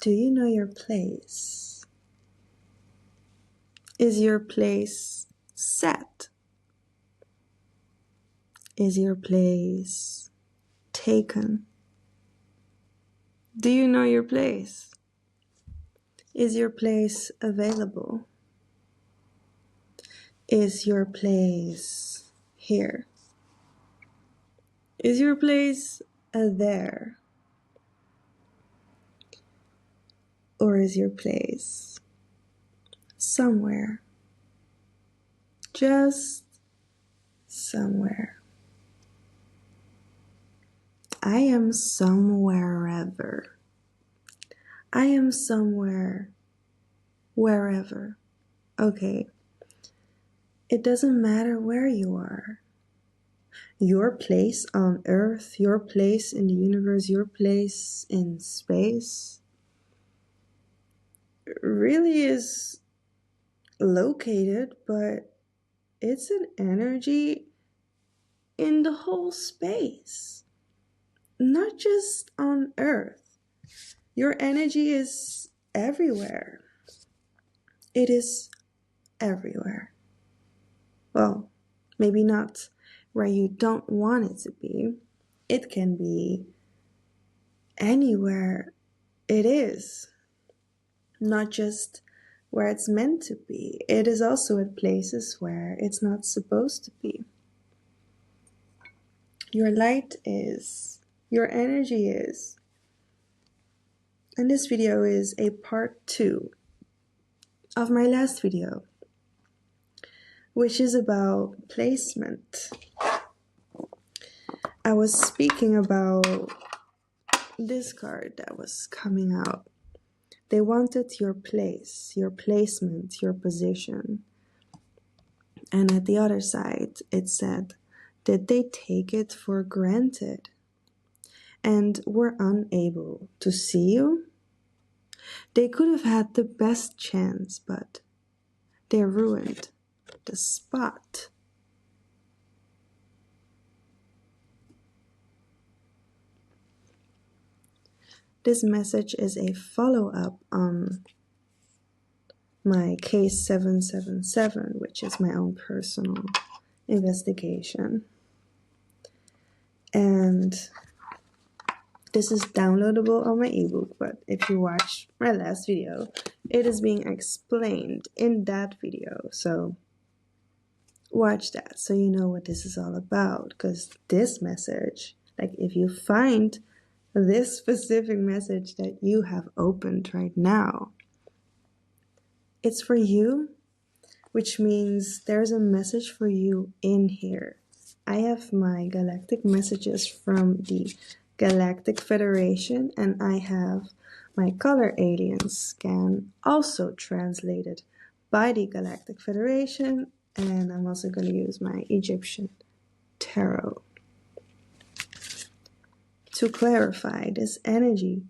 Do you know your place? Is your place set? Is your place taken? Do you know your place? Is your place available? Is your place here? Is your place there? Or is your place somewhere? Just somewhere. I am somewherever. I am somewhere, wherever. Okay. It doesn't matter where you are. Your place on Earth, your place in the universe, your place in space really is located, but it's an energy in the whole space, not just on Earth. Your energy is everywhere. It is everywhere. Well, maybe not where you don't want it to be. It can be anywhere it is, not just where it's meant to be. It is also at places where it's not supposed to be. Your light is, your energy is. And this video is a part 2 of my last video, which is about placement. I was speaking about this card that was coming out. They wanted your place, your placement, your position. And at the other side, it said, did they take it for granted and were unable to see you? They could have had the best chance, but they ruined the spot. This message is a follow-up on my case 777, which is my own personal investigation. And this is downloadable on my ebook, but if you watch my last video, it is being explained in that video. So watch that so you know what this is all about. Because this message, like if you find this specific message that you have opened right now, it's for you, which means there's a message for you in here. I have my galactic messages from the Galactic Federation, and I have my color alien scan also translated by the Galactic Federation, and I'm also going to use my Egyptian tarot to clarify this energy,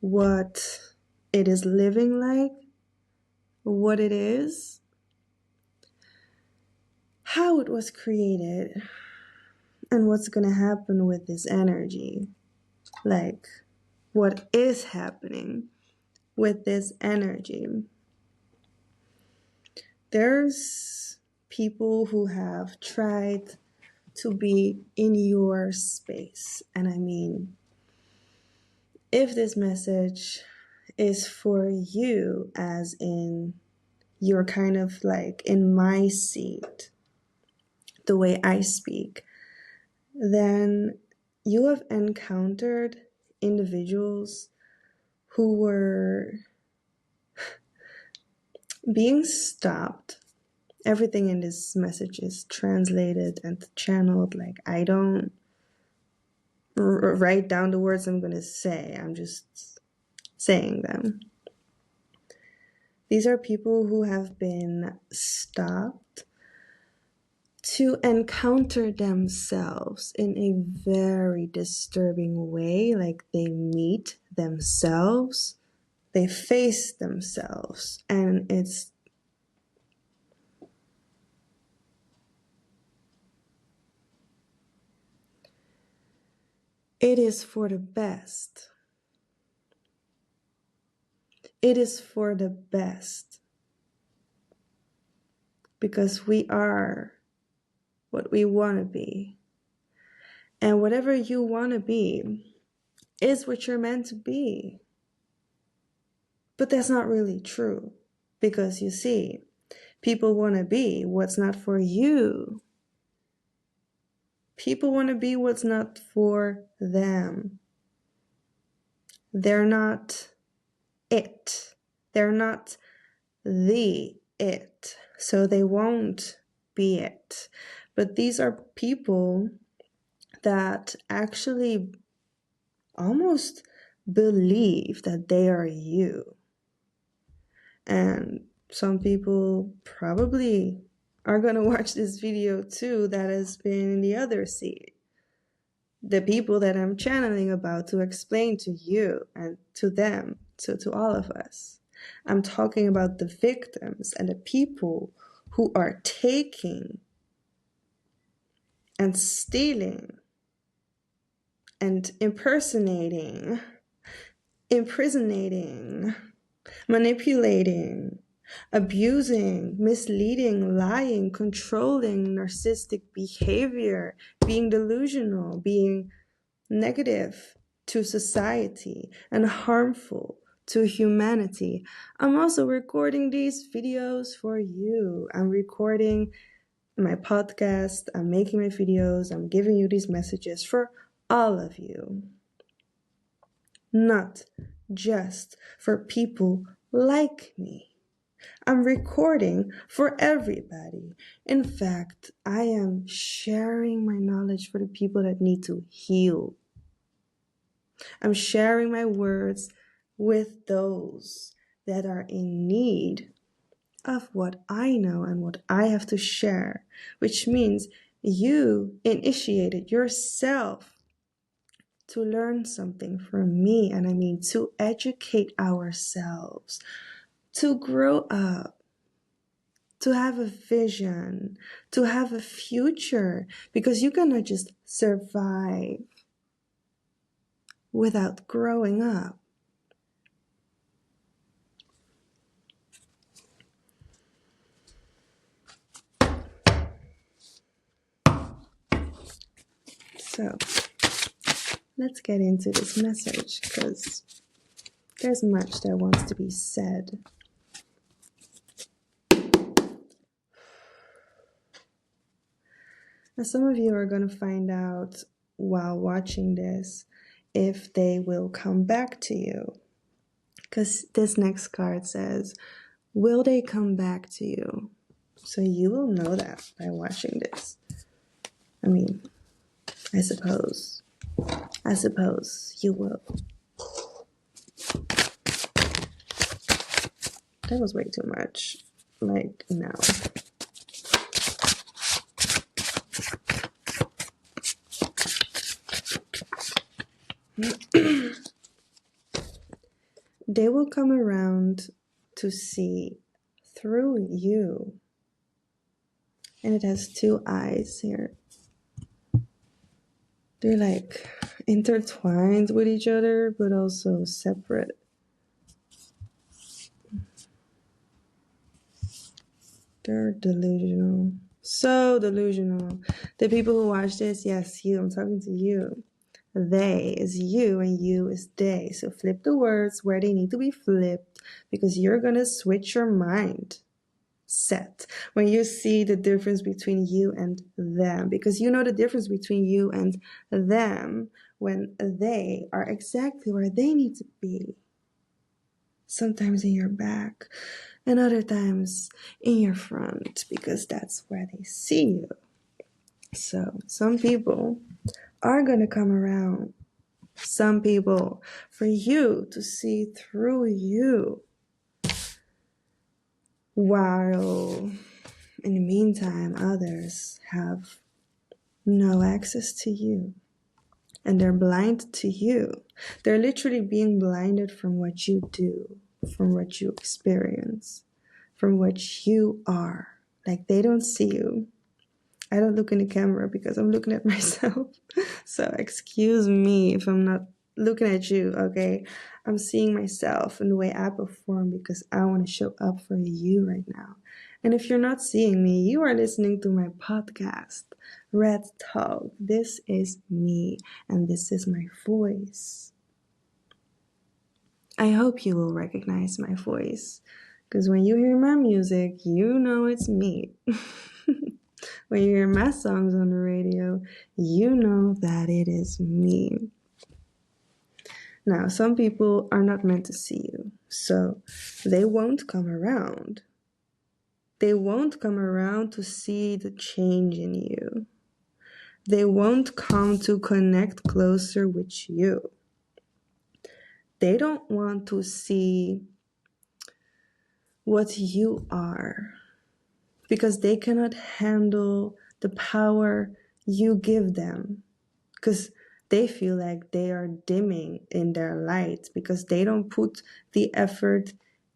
what it is living like, what it is, how it was created, and what's going to happen with this energy. Like, what is happening with this energy. There's people who have tried to be in your space. And I mean, if this message is for you, as in you're kind of like in my seat, the way I speak, then you have encountered individuals who were being stopped. Everything in this message is translated and channeled. Like, I don't write down the words I'm going to say. I'm just saying them. These are people who have been stopped to encounter themselves in a very disturbing way. Like, they meet themselves, they face themselves, and it is for the best. it is for the best. Because we are what we want to be. And whatever you want to be is what you're meant to be. But that's not really true. Because you see, people want to be what's not for you. People want to be what's not for them. They're not it. They're not the it. So they won't be it. But these are people that actually almost believe that they are you. And some people probably are going to watch this video too that has been in the other seat. The people that I'm channeling about to explain to you and to them, to all of us. I'm talking about the victims and the people who are taking and stealing and impersonating, imprisonating, manipulating, abusing, misleading, lying, controlling, narcissistic behavior, being delusional, being negative to society and harmful to humanity. I'm also recording these videos for you. I'm recording my podcast. I'm making my videos. I'm giving you these messages for all of you. Not just for people like me. I'm recording for everybody. In fact, I am sharing my knowledge for the people that need to heal. I'm sharing my words with those that are in need of what I know and what I have to share, which means you initiated yourself to learn something from me, and I mean to educate ourselves, to grow up, to have a vision, to have a future, because you cannot just survive without growing up. So, let's get into this message, because there's much that wants to be said. Now, some of you are going to find out while watching this if they will come back to you. Because this next card says, will they come back to you? So you will know that by watching this. I mean, I suppose you will. That was way too much. Like, no. They will come around to see through you. And it has two eyes here. They're like intertwined with each other, but also separate. They're delusional. So delusional. The people who watch this, yes, you, I'm talking to you. They is you and you is they. So flip the words where they need to be flipped, because you're going to switch your mind set when you see the difference between you and them, because you know the difference between you and them when they are exactly where they need to be. Sometimes in your back and other times in your front, because that's where they see you. So some people are going to come around, some people, for you to see through you, while in the meantime others have no access to you and they're blind to you. They're literally being blinded from what you do, from what you experience, from what you are. Like, they don't see you. I don't look in the camera because I'm looking at myself. So excuse me if I'm not looking at you, okay? I'm seeing myself and the way I perform because I want to show up for you right now. And if you're not seeing me, you are listening to my podcast, Red Talk. This is me, and this is my voice. I hope you will recognize my voice, because when you hear my music, you know it's me. When you hear my songs on the radio, you know that it is me. Now, some people are not meant to see you, so they won't come around. They won't come around to see the change in you. They won't come to connect closer with you. They don't want to see what you are because they cannot handle the power you give them, because they feel like they are dimming in their light because they don't put the effort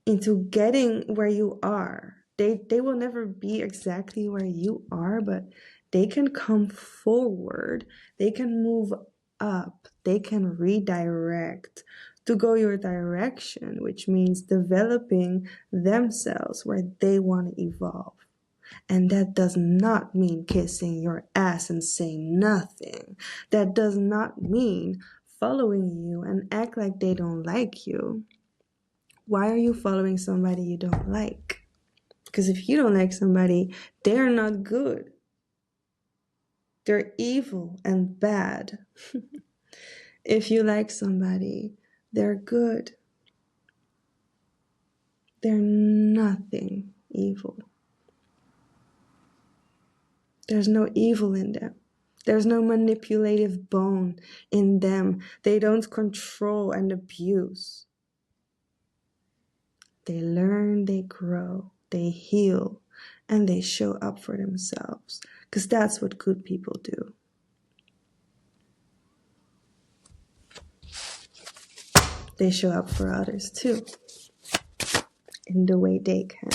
into getting where you are. They will never be exactly where you are, but they can come forward. They can move up. They can redirect to go your direction, which means developing themselves where they want to evolve. And that does not mean kissing your ass and saying nothing. That does not mean following you and act like they don't like you. Why are you following somebody you don't like? Because if you don't like somebody, they're not good. They're evil and bad. If you like somebody, they're good. They're nothing evil. There's no evil in them. There's no manipulative bone in them. They don't control and abuse. They learn, they grow, they heal, and they show up for themselves. Because that's what good people do. They show up for others too, in the way they can.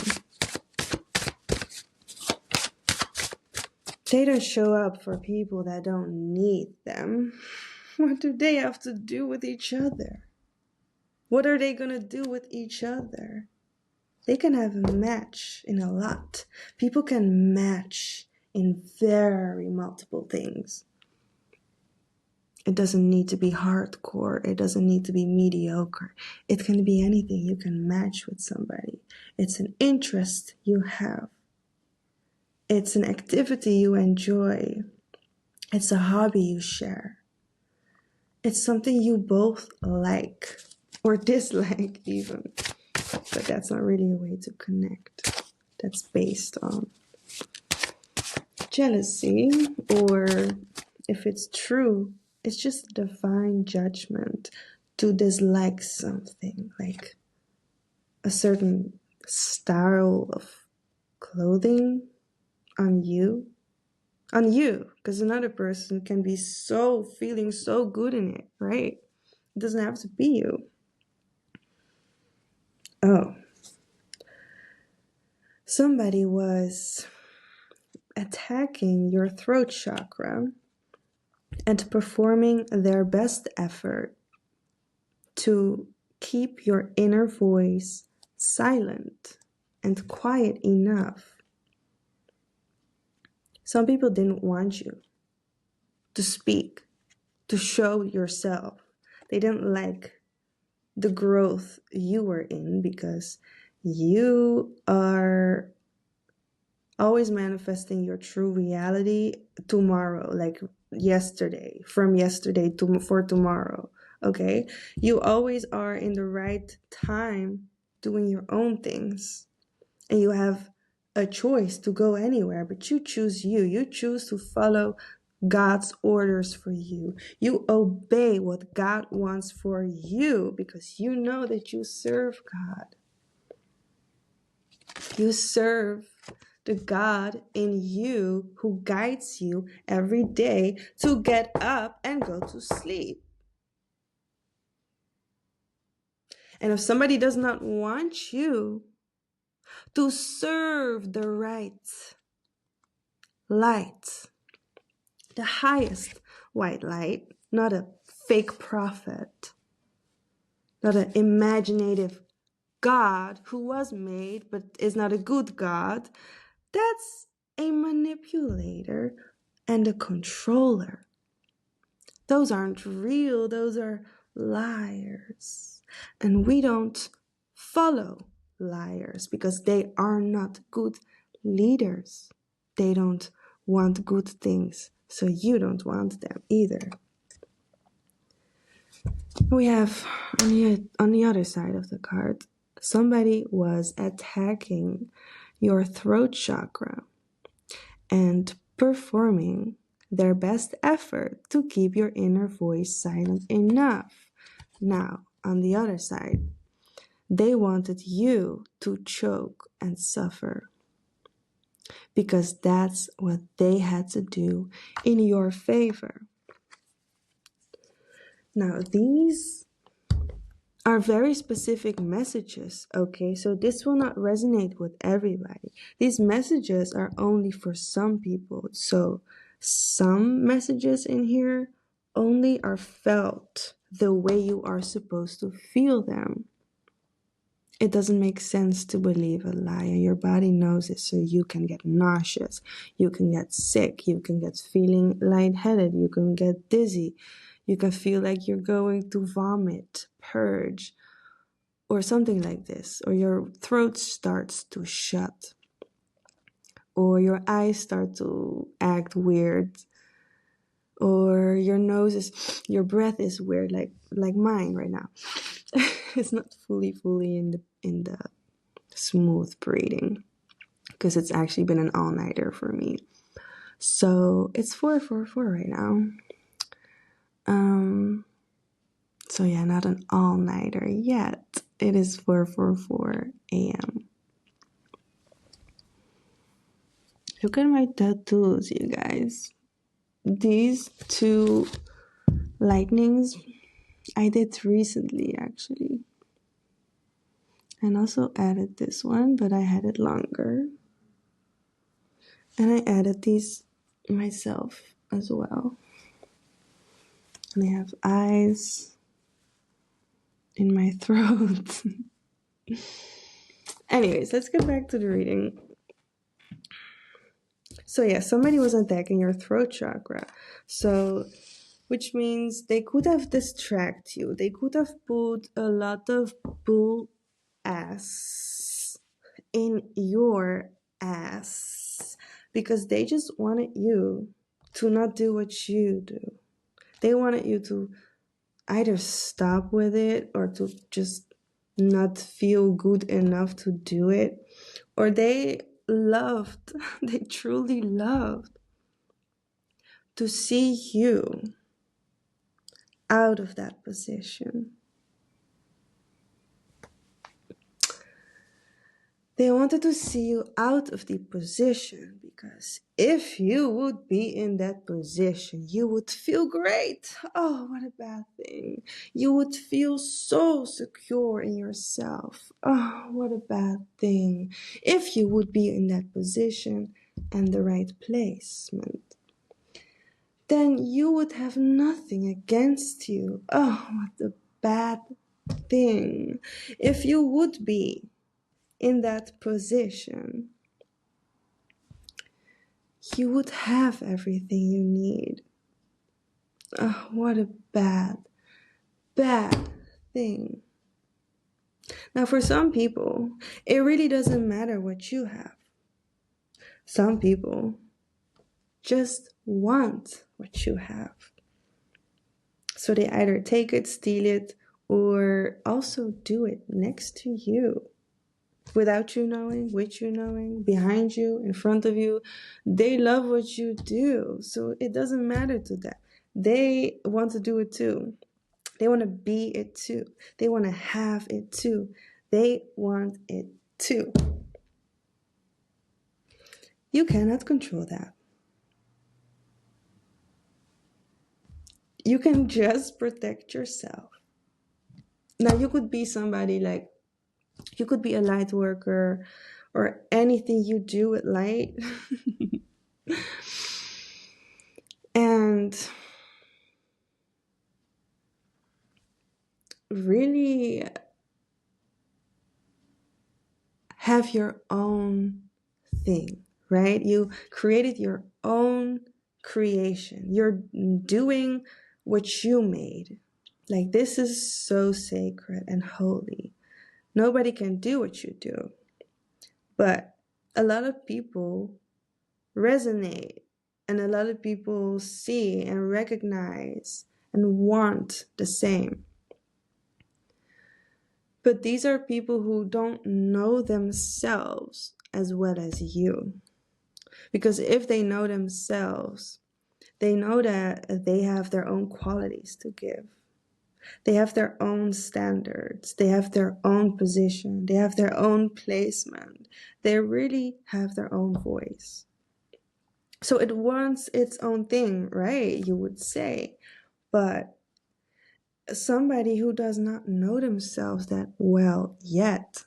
They don't show up for people that don't need them. What do they have to do with each other? What are they going to do with each other? They can have a match in a lot. People can match in very multiple things. It doesn't need to be hardcore. It doesn't need to be mediocre. It can be anything. You can match with somebody. It's an interest you have. It's an activity you enjoy. It's a hobby you share. It's something you both like or dislike even. But that's not really a way to connect. That's based on jealousy, or if it's true, it's just divine judgment to dislike something, like a certain style of clothing on you, because another person can be feeling so good in it, right? It doesn't have to be you. Oh, somebody was attacking your throat chakra and performing their best effort to keep your inner voice silent and quiet enough. Some people didn't want you to speak, to show yourself. They didn't like the growth you were in because you are always manifesting your true reality tomorrow, like yesterday, from yesterday to for tomorrow. Okay, you always are in the right time doing your own things, and you have a choice to go anywhere, but you choose you. You choose to follow God's orders for you. You obey what God wants for you because you know that you serve God. You serve the God in you who guides you every day to get up and go to sleep. And if somebody does not want you to serve the right light, the highest white light, not a fake prophet, not an imaginative God who was made but is not a good God. That's a manipulator and a controller. Those aren't real, those are liars. And we don't follow liars because they are not good leaders. They don't want good things, so you don't want them either. We have on the other side of the card, somebody was attacking your throat chakra and performing their best effort to keep your inner voice silent enough. Now, on the other side, they wanted you to choke and suffer because that's what they had to do in your favor. Now, these are very specific messages, okay? So this will not resonate with everybody. These messages are only for some people. So some messages in here only are felt the way you are supposed to feel them. It doesn't make sense to believe a lie. Your body knows it, so you can get nauseous, you can get sick, you can get feeling lightheaded, you can get dizzy, you can feel like you're going to vomit, purge, or something like this, or your throat starts to shut, or your eyes start to act weird, or your breath is weird, like mine right now. It's not fully in the smooth breathing because it's actually been an all-nighter for me. So it's 4:44 right now. So yeah, not an all-nighter yet. It is 4:44 a.m. Look at my tattoos, you guys. These two lightnings I did recently, actually. And also added this one, but I had it longer. And I added these myself as well. And I have eyes in my throat. Anyways, let's get back to the reading. So yeah, somebody was attacking your throat chakra. So, which means they could have distracted you. They could have put a lot of bull ass in your ass because they just wanted you to not do what you do. They wanted you to either stop with it or to just not feel good enough to do it, or they truly loved to see you out of that position. They wanted to see you out of the position because if you would be in that position, you would feel great. Oh, what a bad thing. You would feel so secure in yourself. Oh, what a bad thing. If you would be in that position and the right placement, then you would have nothing against you. Oh, what a bad thing. If you would be in that position, you would have everything you need. Oh, what a bad thing. Now, for some people, it really doesn't matter what you have. Some people just want what you have. So they either take it, steal it, or also do it next to you. Without you knowing, with you knowing, behind you, in front of you. They love what you do, so it doesn't matter to them. They want to do it too. They want to be it too. They want to have it too. They want it too. You cannot control that. You can just protect yourself. Now, you could be somebody like, you could be a light worker or anything you do with light. And really have your own thing, right? You created your own creation. You're doing what you made. Like, this is so sacred and holy. Nobody can do what you do. But a lot of people resonate, and a lot of people see and recognize and want the same. But these are people who don't know themselves as well as you. Because if they know themselves, they know that they have their own qualities to give. They have their own standards. They have their own position. They have their own placement. They really have their own voice. So it wants its own thing, right? You would say. But somebody who does not know themselves that well yet,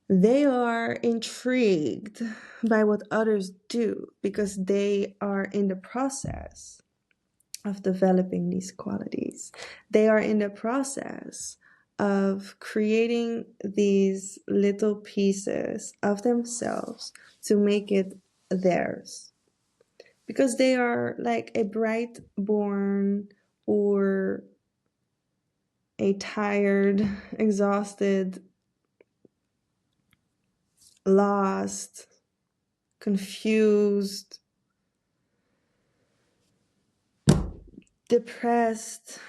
they are intrigued by what others do because they are in the process of developing these qualities. They are in the process of creating these little pieces of themselves to make it theirs. Because they are like a bright born or a tired, exhausted, lost, confused, depressed,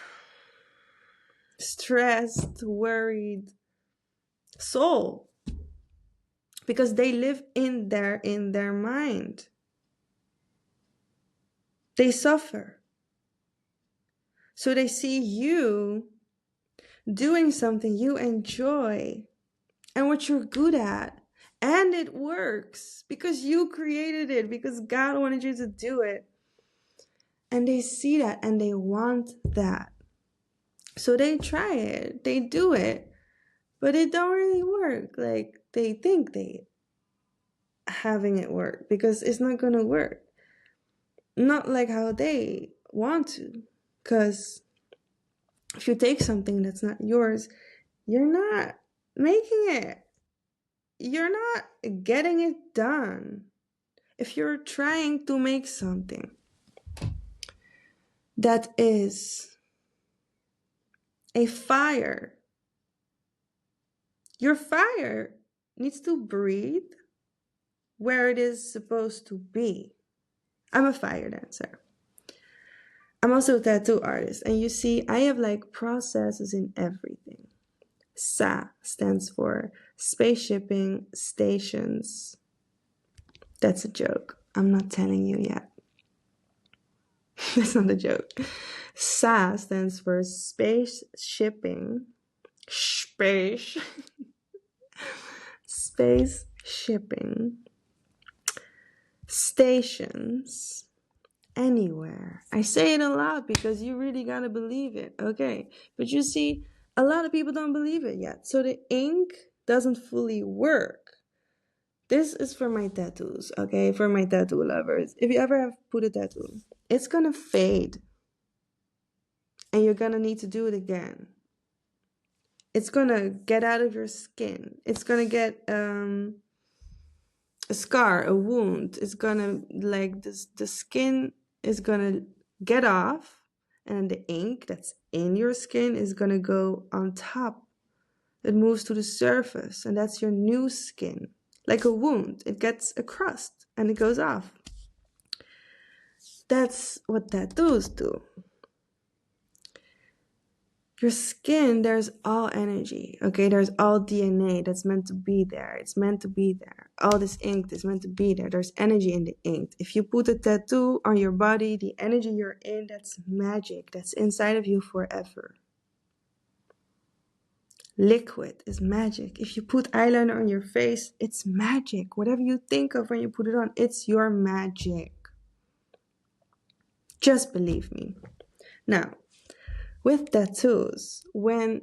stressed, worried soul, because they live in their mind. They suffer. So they see you doing something you enjoy and what you're good at, and it works because you created it, because God wanted you to do it. And they see that and they want that. So they try it, they do it, but it don't really work like they think they having it work, because it's not gonna work. Not like how they want to. Because if you take something that's not yours, you're not making it. You're not getting it done. If you're trying to make something that is a fire, your fire needs to breathe where it is supposed to be. I'm a fire dancer. I'm also a tattoo artist. And you see, I have like processes in everything. SA stands for spaceshipping stations. That's a joke. I'm not telling you yet. That's not a joke. SA stands for space shipping. Space shipping stations anywhere. I say it a lot because you really gotta believe it, okay? But you see, a lot of people don't believe it yet. So the ink doesn't fully work. This is for my tattoos, okay? For my tattoo lovers. If you ever have put a tattoo, it's gonna fade. And you're gonna need to do it again. It's gonna get out of your skin. It's gonna get a scar, a wound. It's gonna, like, the skin is gonna get off, and the ink that's in your skin is gonna go on top. It moves to the surface, and that's your new skin. Like a wound, it gets a crust and it goes off. That's what tattoos do. Your skin, there's all energy, okay? There's all DNA that's meant to be there. It's meant to be there. All this ink is meant to be there. There's energy in the ink. If you put a tattoo on your body, the energy you're in, that's magic. That's inside of you forever. Liquid is magic. If you put eyeliner on your face, it's magic. Whatever you think of when you put it on, it's your magic. Just believe me. Now, with tattoos, when,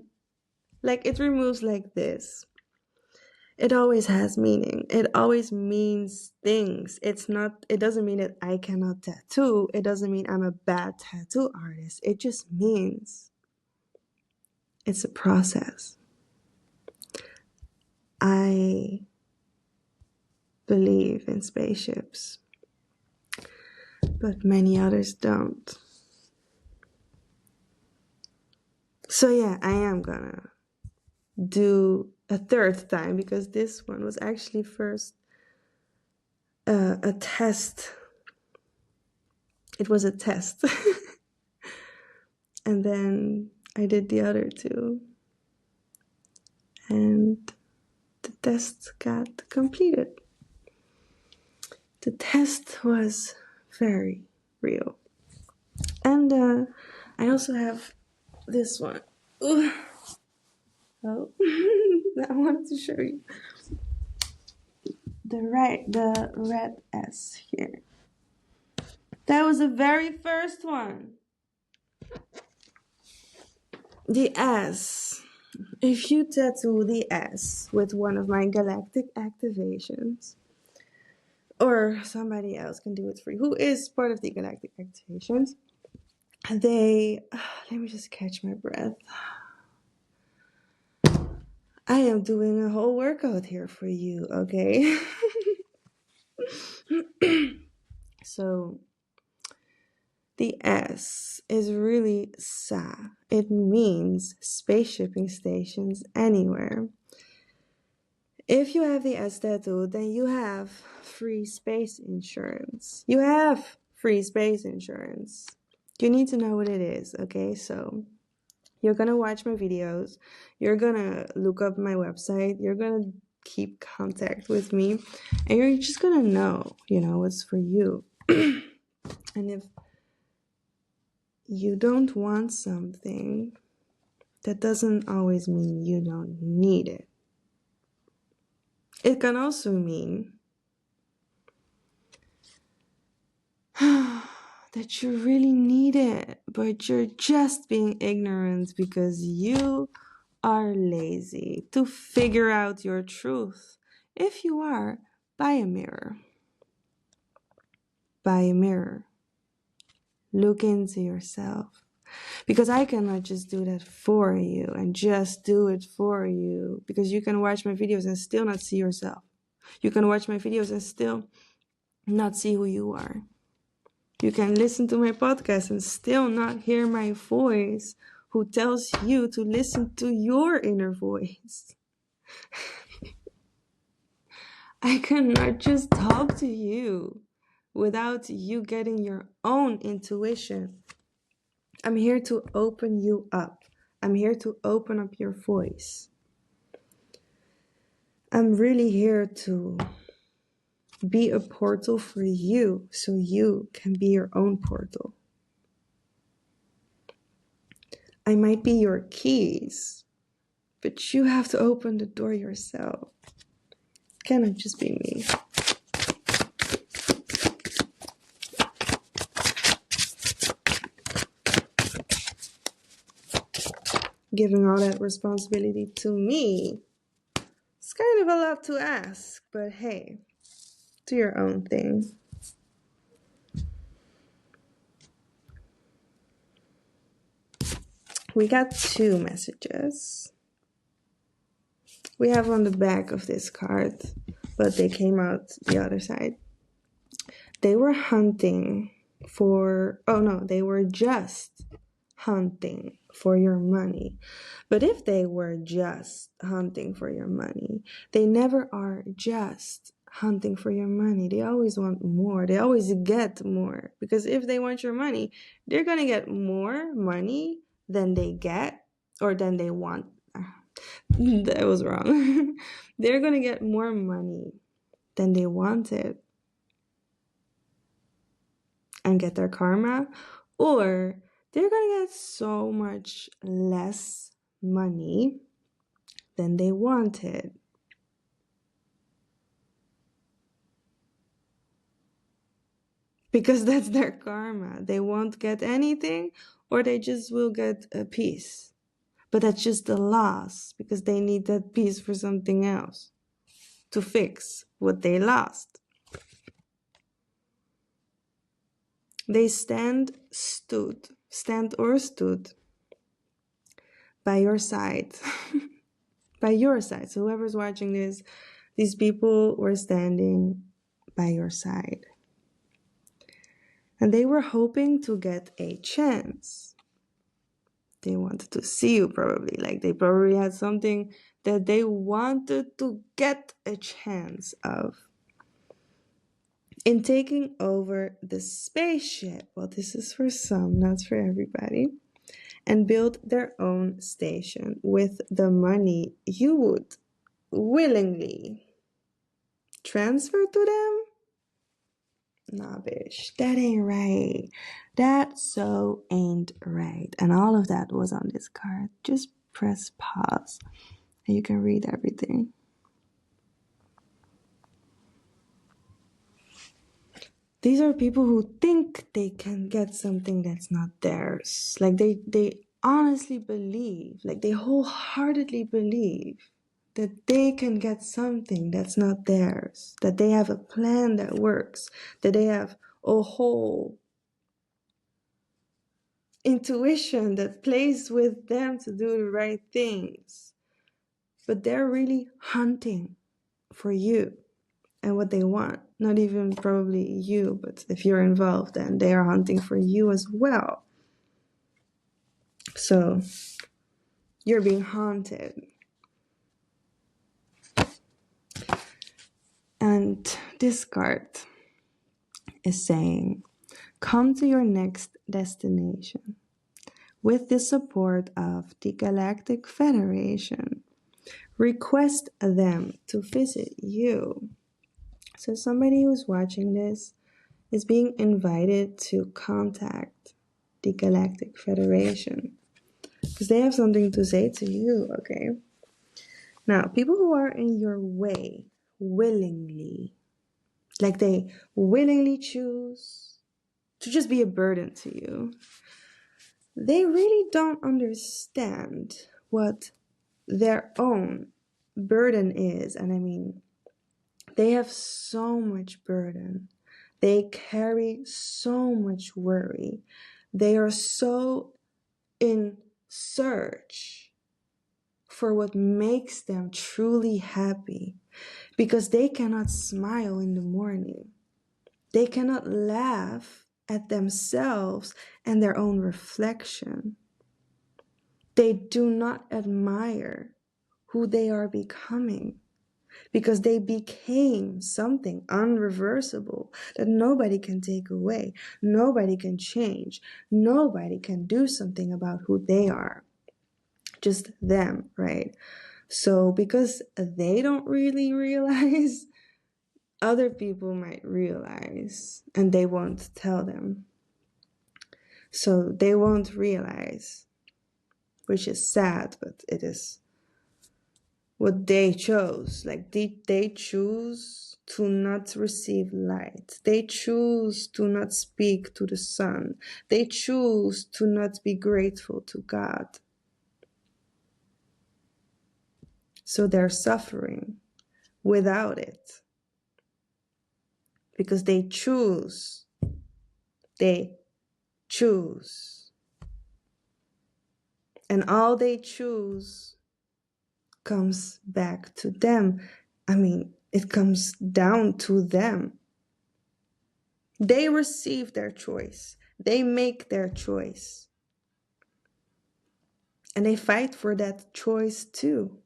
like, it removes like this, it always has meaning. It always means things. It doesn't mean that I cannot tattoo. It doesn't mean I'm a bad tattoo artist. It just means it's a process. I believe in spaceships, but many others don't. So yeah, I am gonna do a third time, because this one was actually first a test. It was a test. And then I did the other two. And the test got completed. The test was very real. And I also have this one. Ooh. Oh, I wanted to show you. The red S here. That was the very first one. The S. If you tattoo the S with one of my galactic activations, or somebody else can do it for you, who is part of the galactic activations, let me just catch my breath. I am doing a whole workout here for you, okay? So, the S is really SA. It means spaceshipping stations anywhere. If you have the S tattoo, then you have free space insurance. You have free space insurance. You need to know what it is, okay? So, you're gonna watch my videos. You're gonna look up my website. You're gonna keep contact with me. And you're just gonna know, what's for you. And if you don't want something, that doesn't always mean you don't need it. It can also mean that you really need it, but you're just being ignorant because you are lazy to figure out your truth. If you are, buy a mirror. Buy a mirror. Look into yourself. Because I cannot just do that for you and just do it for you. Because you can watch my videos and still not see yourself. You can watch my videos and still not see who you are. You can listen to my podcast and still not hear my voice, who tells you to listen to your inner voice. I cannot just talk to you without you getting your own intuition. I'm here to open you up. I'm here to open up your voice. I'm really here to be a portal for you so you can be your own portal. I might be your keys, but you have to open the door yourself. It cannot just be me. Giving all that responsibility to me, it's kind of a lot to ask, but hey, do your own thing. We got 2 messages. We have on the back of this card, but they came out the other side. They were hunting for, they were just hunting for your money. But if they were just hunting for your money, they never are just hunting for your money. They always want more. They always get more. Because if they want your money, they're going to get more money than they get or than they want. That was wrong. They're going to get more money than they wanted and get their karma, or they're going to get so much less money than they wanted. Because that's their karma. They won't get anything, or they just will get a piece. But that's just a loss, because they need that piece for something else. to fix what they lost. They stand or stood by your side. By your side. So whoever's watching this, these people were standing by your side. And they were hoping to get a chance. They wanted to see you probably. Like they probably had something that they wanted to get a chance of. In taking over the spaceship, well, this is for some, not for everybody, and build their own station with the money you would willingly transfer to them? Nah, bitch, that ain't right. That so ain't right. And all of that was on this card. Just press pause and you can read everything. These are people who think they can get something that's not theirs. Like they honestly believe, like they wholeheartedly believe that they can get something that's not theirs, that they have a plan that works, that they have a whole intuition that plays with them to do the right things. But they're really hunting for you and what they want. Not even probably you, but if you're involved, then they are hunting for you as well. So you're being haunted. And this card is saying, come to your next destination with the support of the Galactic Federation. Request them to visit you. So somebody who's watching this is being invited to contact the Galactic Federation because they have something to say to you, okay? Now, people who are in your way willingly, like they willingly choose to just be a burden to you, they really don't understand what their own burden is. And I mean, they have so much burden. They carry so much worry. They are so in search for what makes them truly happy because they cannot smile in the morning. They cannot laugh at themselves and their own reflection. They do not admire who they are becoming because they became something unreversible that nobody can take away, nobody can change, nobody can do something about who they are. Just them, right? So because they don't really realize, other people might realize and they won't tell them. So they won't realize, which is sad, but it is what they chose. Like they choose to not receive light. They choose to not speak to the sun. They choose to not be grateful to God. So they're suffering without it. Because they choose. They choose. And all they choose comes back to them. I mean, it comes down to them. They receive their choice. They make their choice. And they fight for that choice too.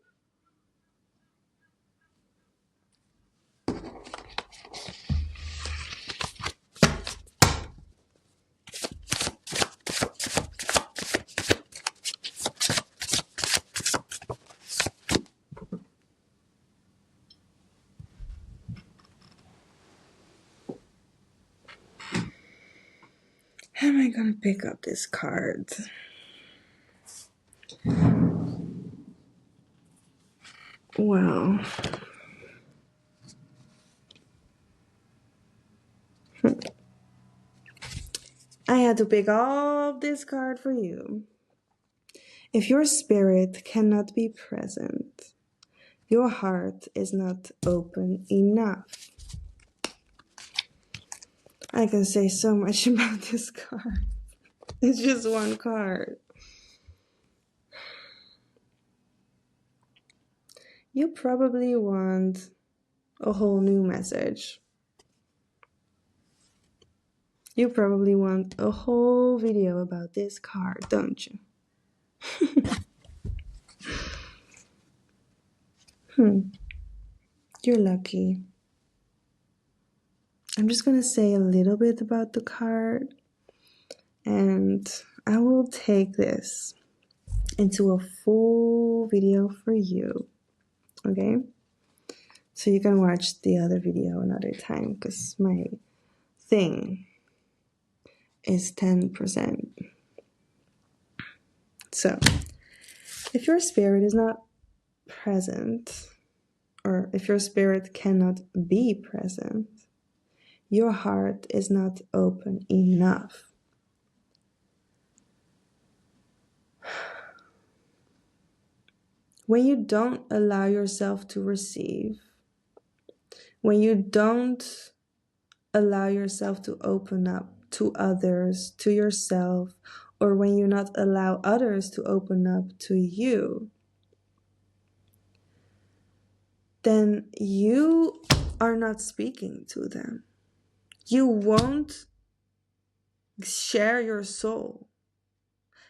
How am I going to pick up this card? Well, I had to pick up this card for you. If your spirit cannot be present, Your heart is not open enough. I can say so much about this card. It's just one card. You probably want a whole new message. You probably want a whole video about this card, don't you? You're lucky. I'm just going to say a little bit about the card, and I will take this into a full video for you, okay? So you can watch the other video another time, because my thing is 10%. So, if your spirit is not present, or if your spirit cannot be present, your heart is not open enough. When you don't allow yourself to receive, when you don't allow yourself to open up to others, to yourself, or when you not allow others to open up to you, then you are not speaking to them. You won't share your soul,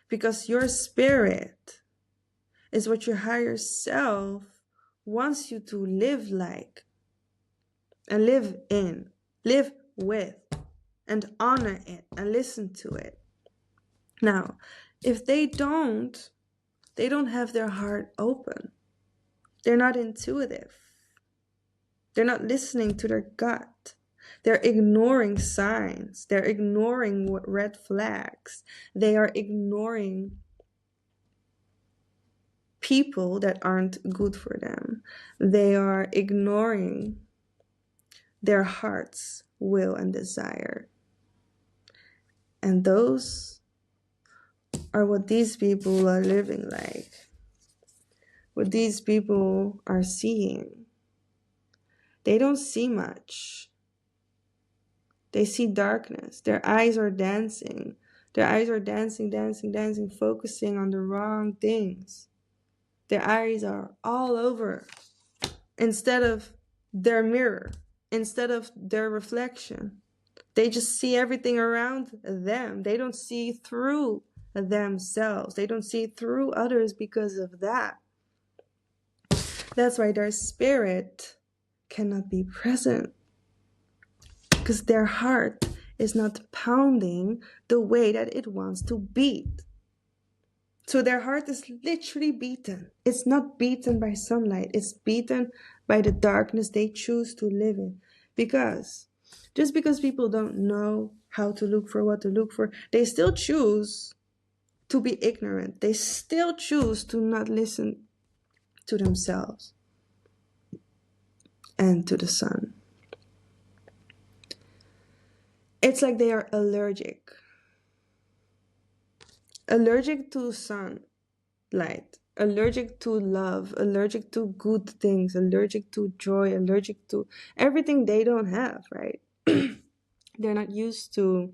because your spirit is what your higher self wants you to live like and live in, live with, and honor it and listen to it. Now, if they don't have their heart open. They're not intuitive. They're not listening to their gut. They're ignoring signs. They're ignoring red flags. They are ignoring people that aren't good for them. They are ignoring their heart's will and desire. And those are what these people are living like. What these people are seeing. They don't see much. They see darkness. Their eyes are dancing. Their eyes are dancing, focusing on the wrong things. Their eyes are all over instead of their mirror, instead of their reflection. They just see everything around them. They don't see through themselves. They don't see through others because of that. That's why their spirit cannot be present, because their heart is not pounding the way that it wants to beat. So their heart is literally beaten. It's not beaten by sunlight. It's beaten by the darkness they choose to live in. Just because people don't know how to look for what to look for, they still choose to be ignorant. They still choose to not listen to themselves and to the sun. It's like they are allergic to sunlight, allergic to love, allergic to good things, allergic to joy, allergic to everything they don't have, right? They're not used to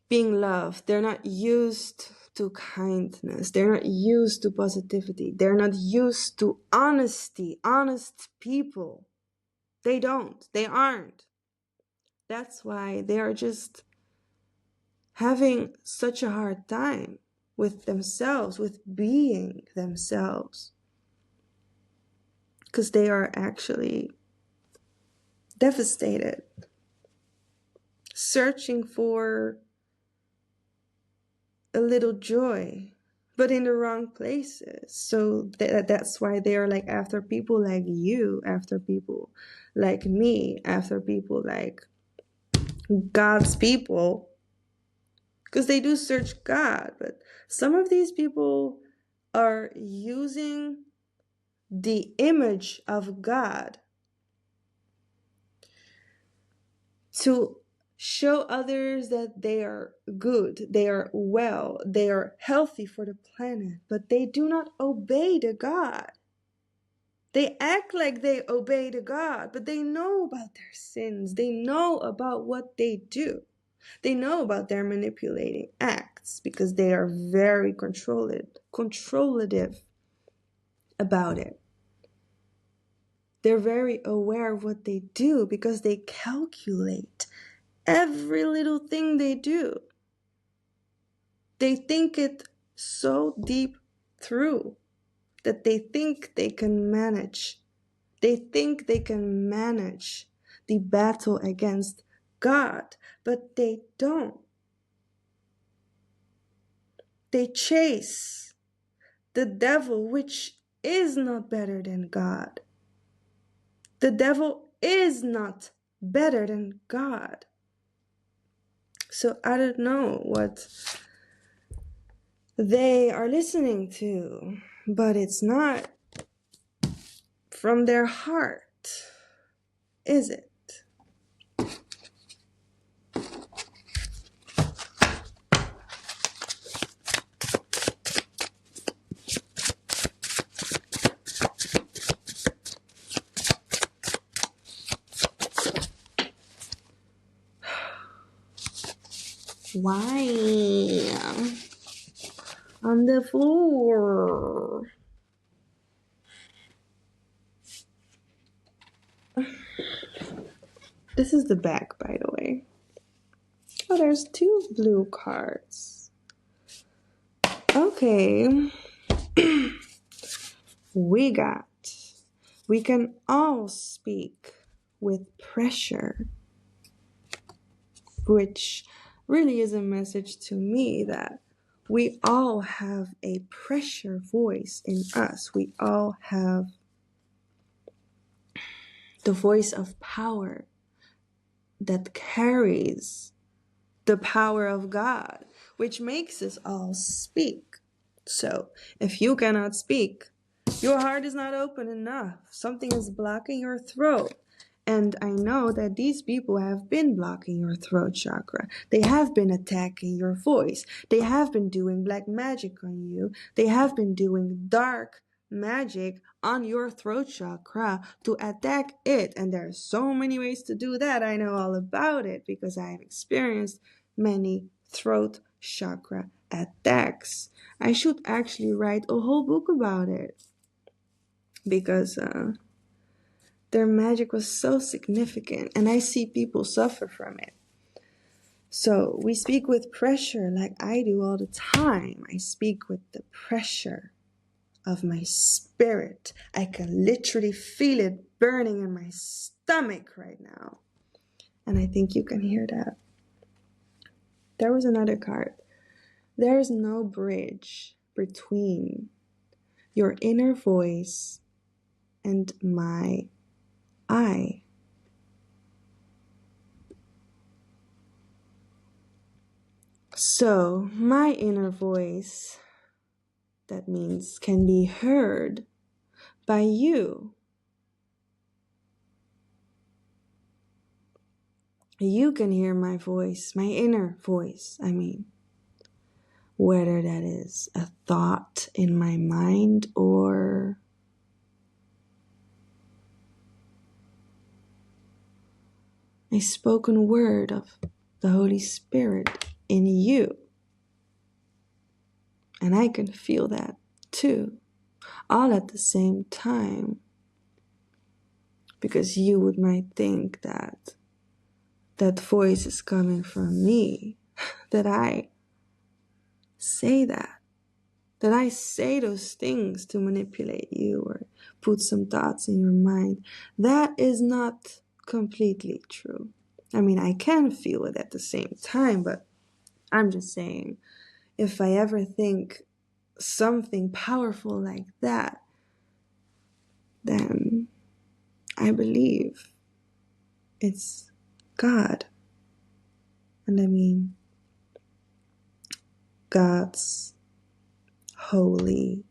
being loved. They're not used to kindness. They're not used to positivity. They're not used to honesty, honest people. They aren't. That's why they are just having such a hard time with themselves, with being themselves. Because they are actually devastated, searching for a little joy, but in the wrong places. So that's why they are like after people like you, after people like me, after people like God's people, because they do search God, but some of these people are using the image of God to show others that they are good, they are well, they are healthy for the planet, but they do not obey the God. They act like they obey the God, but they know about their sins. They know about what they do. They know about their manipulating acts because they are very controlative about it. They're very aware of what they do because they calculate every little thing they do. They think it so deep through that they think they can manage. They think they can manage the battle against God, but they don't. They chase the devil, which is not better than God. The devil is not better than God. So I don't know what they are listening to, but it's not from their heart, is it? Why? On the floor. This is the back, by the way. Oh, there's 2 blue cards. Okay. We can all speak with pressure, which really is a message to me that we all have a pressure voice in us. We all have the voice of power that carries the power of God, which makes us all speak. So if you cannot speak, your heart is not open enough. Something is blocking your throat. And I know that these people have been blocking your throat chakra. They have been attacking your voice. They have been doing black magic on you. They have been doing dark magic on your throat chakra to attack it. And there are so many ways to do that. I know all about it because I have experienced many throat chakra attacks. I should actually write a whole book about it because their magic was so significant and I see people suffer from it. So we speak with pressure like I do all the time. I speak with the pressure of my spirit. I can literally feel it burning in my stomach right now. And I think you can hear that. There was another card. There is no bridge between your inner voice and my I. So my inner voice, that means can be heard by you. You can hear my voice, my inner voice, whether that is a thought in my mind or a spoken word of the Holy Spirit in you. And I can feel that too, all at the same time. Because you might think that that voice is coming from me, that I say that I say those things to manipulate you or put some thoughts in your mind. That is not completely true. I can feel it at the same time, but I'm just saying, if I ever think something powerful like that, then I believe it's God. And God's holy,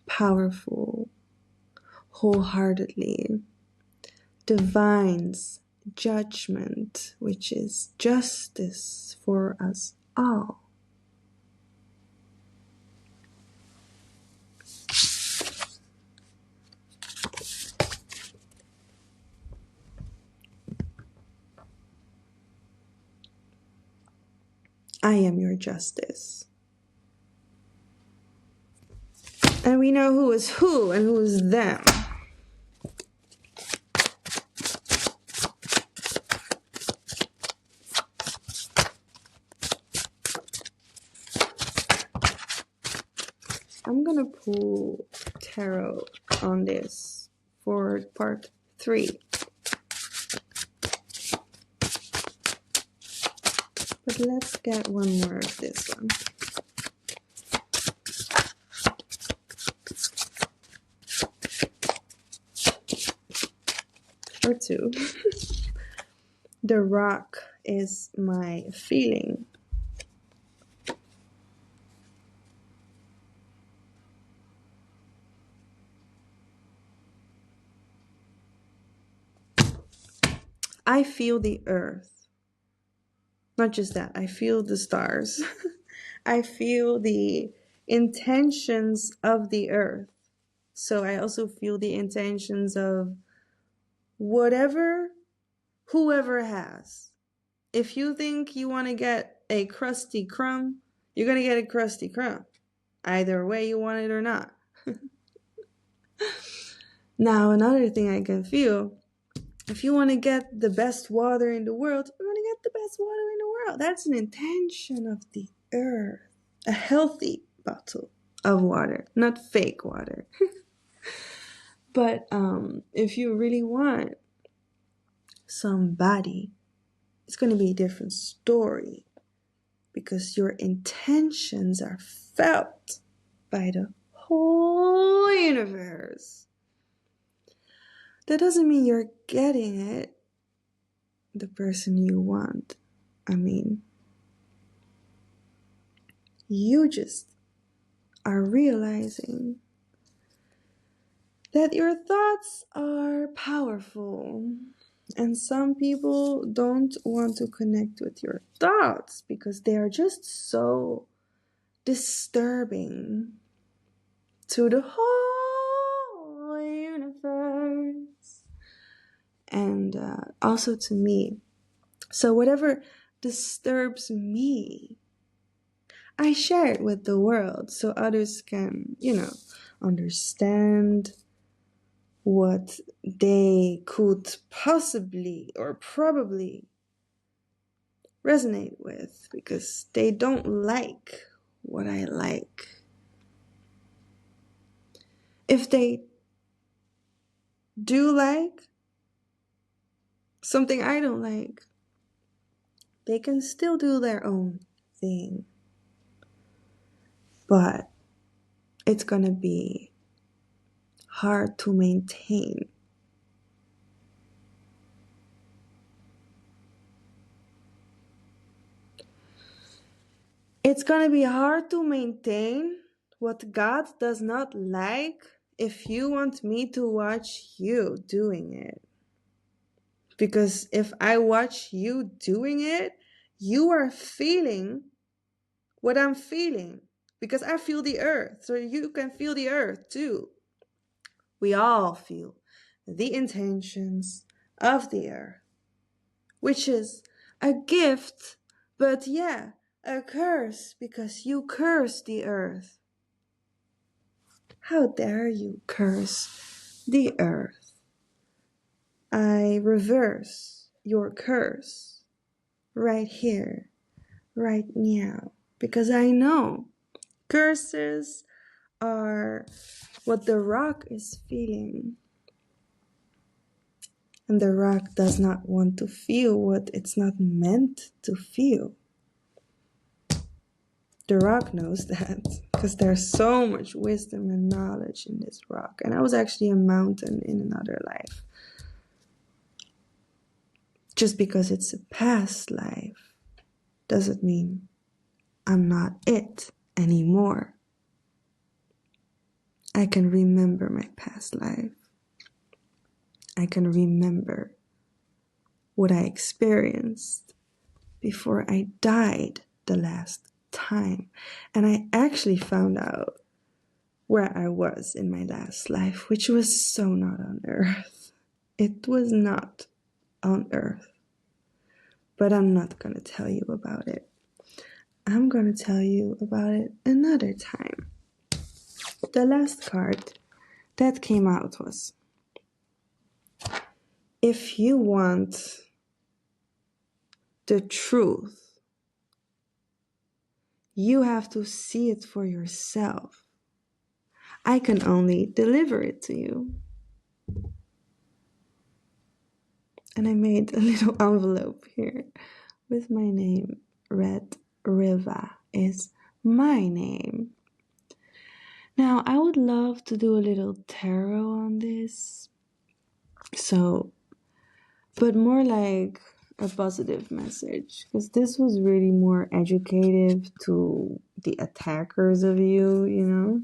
powerful, wholeheartedly divine's judgment, which is justice for us all. I am your justice. And we know who is who and who is them. I'm gonna pull tarot on this for part 3. But let's get one more of this one. Or 2. The rock is my feeling. I feel the earth. Not just that, I feel the stars. I feel the intentions of the earth. So I also feel the intentions of whoever has. If you think you want to get a crusty crumb, you're going to get a crusty crumb. Either way you want it or not. Now, another thing I can feel, if you want to get the best water in the world, you're going to get the best water in the world. That's an intention of the earth. A healthy bottle of water, not fake water. But if you really want somebody, it's going to be a different story because your intentions are felt by the whole universe. That doesn't mean you're getting it, the person you want. I mean, you just are realizing that your thoughts are powerful. And some people don't want to connect with your thoughts because they are just so disturbing to the whole universe. And also to me. So whatever disturbs me, I share it with the world so others can, understand what they could possibly or probably resonate with because they don't like what I like. If they do like something I don't like, they can still do their own thing. But it's gonna be hard to maintain. It's gonna be hard to maintain what God does not like if you want me to watch you doing it. Because if I watch you doing it, you are feeling what I'm feeling. Because I feel the earth, so you can feel the earth too. We all feel the intentions of the earth, which is a gift, but yeah, a curse because you curse the earth. How dare you curse the earth? I reverse your curse right here, right now, because I know curses are what the rock is feeling. And the rock does not want to feel what it's not meant to feel. The rock knows that because there's so much wisdom and knowledge in this rock. And I was actually a mountain in another life. Just because it's a past life doesn't mean I'm not it anymore. I can remember my past life. I can remember what I experienced before I died the last time. And I actually found out where I was in my last life, which was so not on earth. It was not on earth. But I'm not going to tell you about it. I'm going to tell you about it another time. The last card that came out was, if you want the truth, you have to see it for yourself. I can only deliver it to you. And I made a little envelope here with my name. Red Riva is my name. Now, I would love to do a little tarot on this. So, but more like a positive message, because this was really more educative to the attackers of you, you know?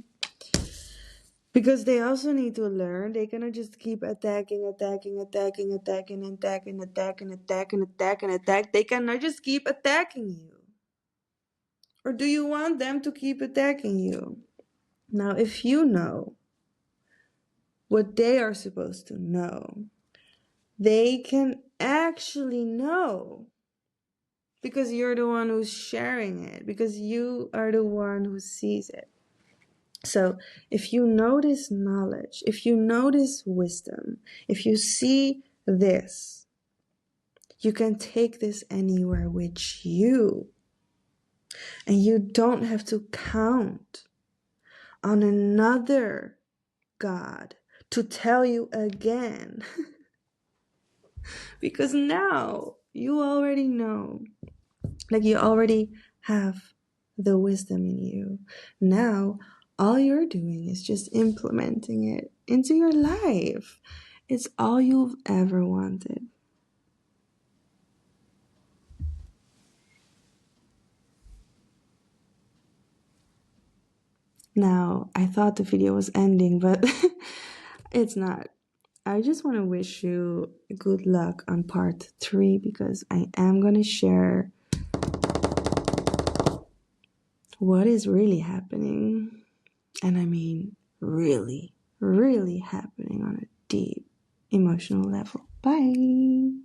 Because they also need to learn. They cannot just keep attacking. They cannot just keep attacking you. Or do you want them to keep attacking you? Now, if you know what they are supposed to know, they can actually know. Because you're the one who's sharing it. Because you are the one who sees it. So if you know this knowledge, if you know this wisdom, if you see this, you can take this anywhere with you. And you don't have to count on another God to tell you again. Because now you already know. Like you already have the wisdom in you. Now all you're doing is just implementing it into your life. It's all you've ever wanted. Now, I thought the video was ending, but it's not. I just want to wish you good luck on part 3 because I am going to share what is really happening. And I mean, really, really happening on a deep emotional level. Bye.